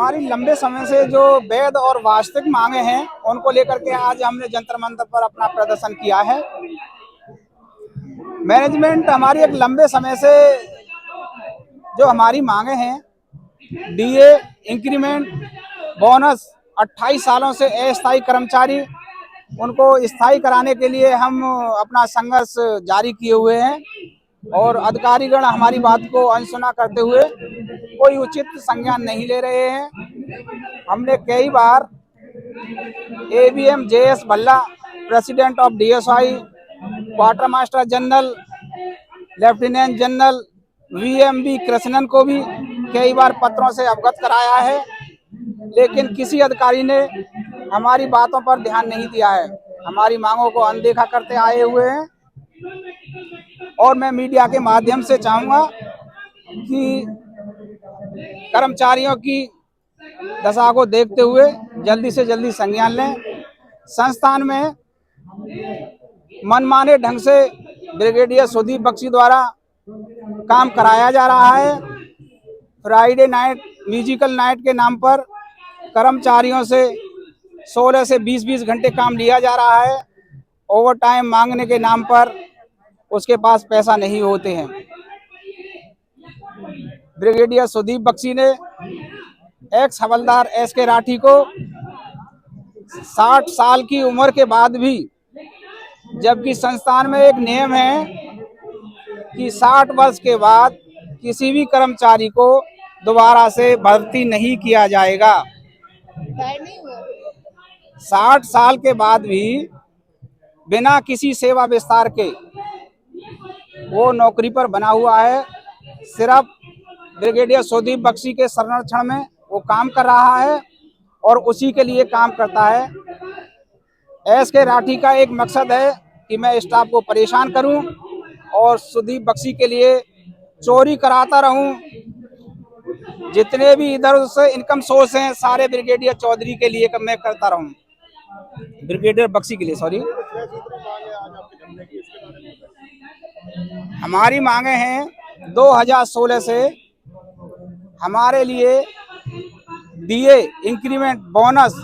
हमारी लंबे समय से जो वैध और वास्तविक मांगे हैं उनको लेकर के आज हमने जंतर मंतर पर अपना प्रदर्शन किया है। मैनेजमेंट हमारी एक लंबे समय से जो हमारी मांगे हैं, डीए, इंक्रीमेंट, बोनस, 28 सालों से अस्थायी कर्मचारी, उनको स्थायी कराने के लिए हम अपना संघर्ष जारी किए हुए हैं और अधिकारीगण हमारी बात को अनसुना करते हुए कोई उचित संज्ञान नहीं ले रहे हैं। हमने कई बार ABM JS Bhalla, president of DSI, quartermaster general, lieutenant general VMB Krishnan को भी कई बार पत्रों से अवगत कराया है, लेकिन किसी अधिकारी ने हमारी बातों पर ध्यान नहीं दिया है। हमारी मांगों को अनदेखा करते आए हुए हैं और मैं मीडिया के माध्यम से चाहूँगा कि कर्मचारियों की दशा को देखते हुए जल्दी से जल्दी संज्ञान लें। संस्थान में मनमाने ढंग से ब्रिगेडियर सुदीप बख्शी द्वारा काम कराया जा रहा है। फ्राइडे नाइट, म्यूजिकल नाइट के नाम पर कर्मचारियों से 16 से 20 घंटे काम लिया जा रहा है। ओवर टाइम मांगने के नाम पर उसके पास पैसा नहीं होते हैं। ब्रिगेडियर सुदीप बख्शी ने एक्स हवलदार एसके राठी को 60 साल की उम्र के बाद भी, जबकि संस्थान में एक नियम है कि 60 वर्ष के बाद किसी भी कर्मचारी को दोबारा से भर्ती नहीं किया जाएगा। 60 साल के बाद भी बिना किसी सेवा विस्तार के वो नौकरी पर बना हुआ है। सिर्फ ब्रिगेडियर सुदीप बख्शी के संरक्षण में वो काम कर रहा है और उसी के लिए काम करता है। एसके राठी का एक मकसद है कि मैं स्टाफ को परेशान करूं और सुदीप बख्शी के लिए चोरी कराता रहूं। जितने भी इधर से इनकम सोर्स हैं सारे ब्रिगेडियर चौधरी के लिए मैं करता रहूं, ब्रिगेडियर बख्शी के लिए, सॉरी। हमारी मांगे हैं 2016 से हमारे लिए डीए, इंक्रीमेंट, बोनस,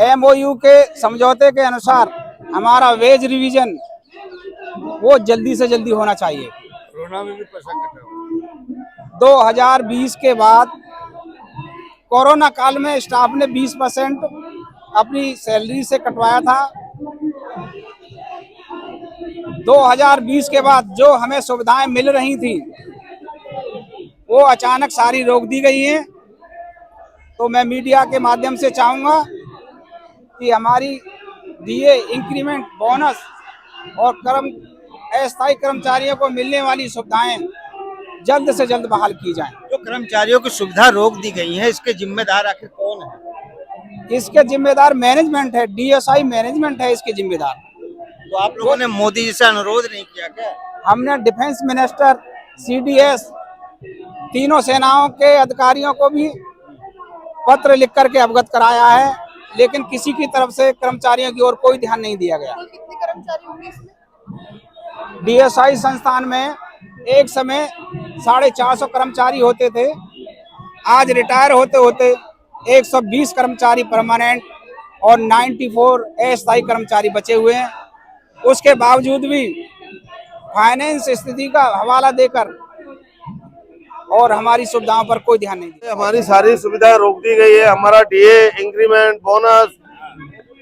एमओयू के समझौते के अनुसार हमारा वेज रिवीजन वो जल्दी से जल्दी होना चाहिए। 2020 के बाद कोरोना काल में स्टाफ ने 20% अपनी सैलरी से कटवाया था। 2020 के बाद जो हमें सुविधाएं मिल रही थी वो अचानक सारी रोक दी गई हैं। तो मैं मीडिया के माध्यम से चाहूँगा कि हमारी डीए, इंक्रीमेंट, बोनस और अस्थायी कर्मचारियों को मिलने वाली सुविधाएं जल्द से जल्द बहाल की जाएं। जो कर्मचारियों की सुविधा रोक दी गई है, इसके जिम्मेदार आखिर कौन है? इसके जिम्मेदार मैनेजमेंट है, डीएसआई मैनेजमेंट है इसके जिम्मेदार। तो आप लोगों ने मोदी जी से अनुरोध नहीं किया क्या? हमने डिफेंस मिनिस्टर, सीडीएस, तीनों सेनाओं के अधिकारियों को भी पत्र लिख करके अवगत कराया है, लेकिन किसी की तरफ से कर्मचारियों की ओर कोई ध्यान नहीं दिया गया। कितने कर्मचारी होंगे इसमें? डीएसआई संस्थान में एक समय 450 कर्मचारी होते थे। आज रिटायर होते होते 120 कर्मचारी परमानेंट और 94 अस्थायी कर्मचारी बचे हुए हैं। उसके बावजूद भी फाइनेंस स्थिति का हवाला देकर और हमारी सुविधाओं पर कोई ध्यान नहीं दिया। हमारी सारी सुविधाएं रोक दी गई है। हमारा डीए, इंक्रीमेंट, बोनस,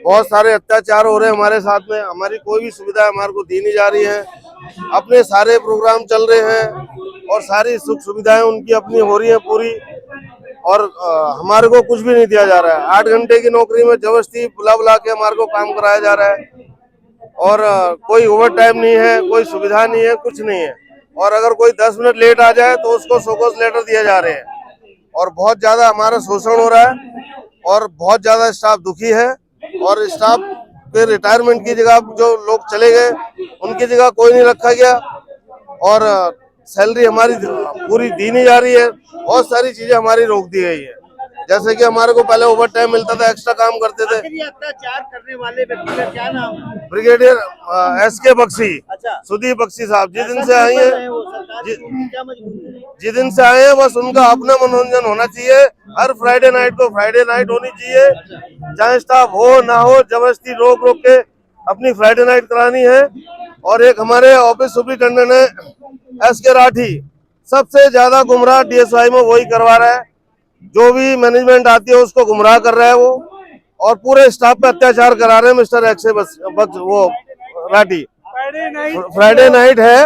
बहुत सारे अत्याचार हो रहे हैं हमारे साथ में। हमारी कोई भी सुविधा हमारे को दी नहीं जा रही है। अपने सारे प्रोग्राम चल रहे हैं और सारी सुख सुविधाएं उनकी अपनी हो रही है पूरी, और हमारे को कुछ भी नहीं दिया जा रहा है। 8 घंटे की नौकरी में जबरदस्ती बुला के हमारे को काम कराया जा रहा है और कोई ओवर टाइम नहीं है, कोई सुविधा नहीं है, कुछ नहीं है। और अगर कोई 10 मिनट लेट आ जाए तो उसको शोकॉज लेटर दिए जा रहे हैं और बहुत ज्यादा हमारा शोषण हो रहा है और बहुत ज्यादा स्टाफ दुखी है। और स्टाफ के रिटायरमेंट की जगह जो लोग चले गए उनकी जगह कोई नहीं रखा गया और सैलरी हमारी पूरी दी नहीं जा रही है। बहुत सारी चीजें हमारी रोक दी गई है, जैसे कि हमारे को पहले ओवर टाइम मिलता था, एक्स्ट्रा काम करते थे। अत्याचार करने वाले व्यक्ति का क्या नाम है? ब्रिगेडियर एसके बख्शी, अच्छा, सुदीप बख्शी साहब जिस दिन से आए हैं, क्या मजबूरी है? जिस दिन से आए हैं बस उनका अपना मनोरंजन होना चाहिए हर फ्राइडे नाइट को फ्राइडे नाइट होनी चाहिए, चाहे स्टाफ हो ना हो, जबरदस्ती रोक रोक के अपनी फ्राइडे नाइट करानी है। और एक हमारे ऑफिस सुपरिटेंडेंट है SK राठी, सबसे ज्यादा गुमराह DSY में वही करवा रहा है, जो भी मैनेजमेंट आती है उसको गुमराह कर रहा है वो, और पूरे स्टाफ पे अत्याचार करा रहे हैं मिस्टर एक्से वो राठी। फ्राइडे नाइट है,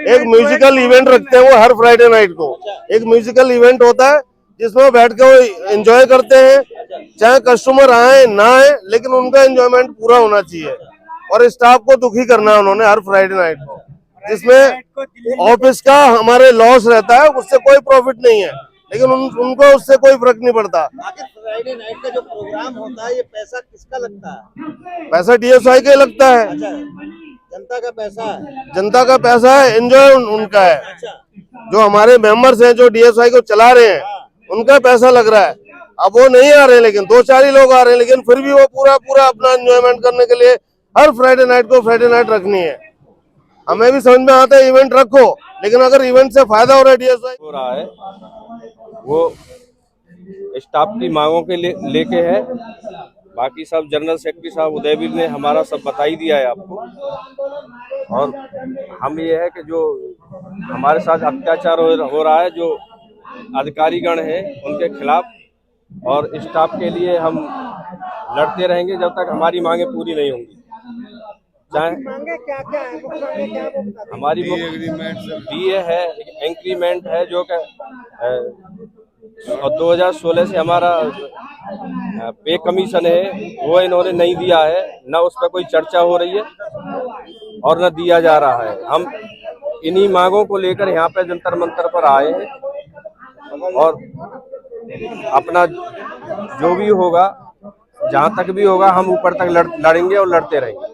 एक म्यूजिकल इवेंट रखते हैं वो हर फ्राइडे नाइट को, एक म्यूजिकल इवेंट होता है जिसमें बैठ के वो एंजॉय करते हैं, चाहे कस्टमर आए ना आए, लेकिन उनका एंजॉयमेंट पूरा होना चाहिए। और स्टाफ को दुखी करना है उन्होंने हर फ्राइडे नाइट को, जिसमें ऑफिस का हमारे लॉस रहता है, उससे कोई प्रॉफिट नहीं है, लेकिन उनको उससे कोई फर्क नहीं पड़ता। आखिर फ्राइडे नाइट का जो प्रोग्राम होता है, ये पैसा किसका लगता है? पैसा DSY का लगता है। अच्छा, जनता का पैसा है। जनता का पैसा है, एंजॉय उनका है। अच्छा, जो हमारे मेंबर्स हैं जो DSY को चला रहे हैं, उनका पैसा लग रहा है। अब वो नहीं आ रहे, लेकिन 2-4 ही लोग आ रहे हैं, लेकिन फिर भी वो पूरा पूरा अपना एंजॉयमेंट करने के लिए हर फ्राइडे नाइट को फ्राइडे नाइट रखनी है। हमें भी समझ में आता है इवेंट रखो, लेकिन अगर इवेंट से फायदा हो रहा है DSY हो रहा है वो स्टाफ की मांगों के लेके है। बाकी सब जनरल सेक्रेटरी साहब उदयवीर ने हमारा सब बता ही दिया है आपको। और हम ये है कि जो हमारे साथ अत्याचार हो रहा है, जो अधिकारीगण हैं उनके खिलाफ, और स्टाफ के लिए हम लड़ते रहेंगे जब तक हमारी मांगे पूरी नहीं होंगी। चाहे क्या है हमारी DA है, इंक्रीमेंट है जो कि और 2016 से हमारा पे कमीशन है वो इन्होंने नहीं दिया है, न उस पर कोई चर्चा हो रही है और न दिया जा रहा है। हम इन्हीं मांगों को लेकर यहाँ पे जंतर मंतर पर आए हैं, और अपना जो भी होगा, जहाँ तक भी होगा, हम ऊपर तक लड़ेंगे और लड़ते रहेंगे।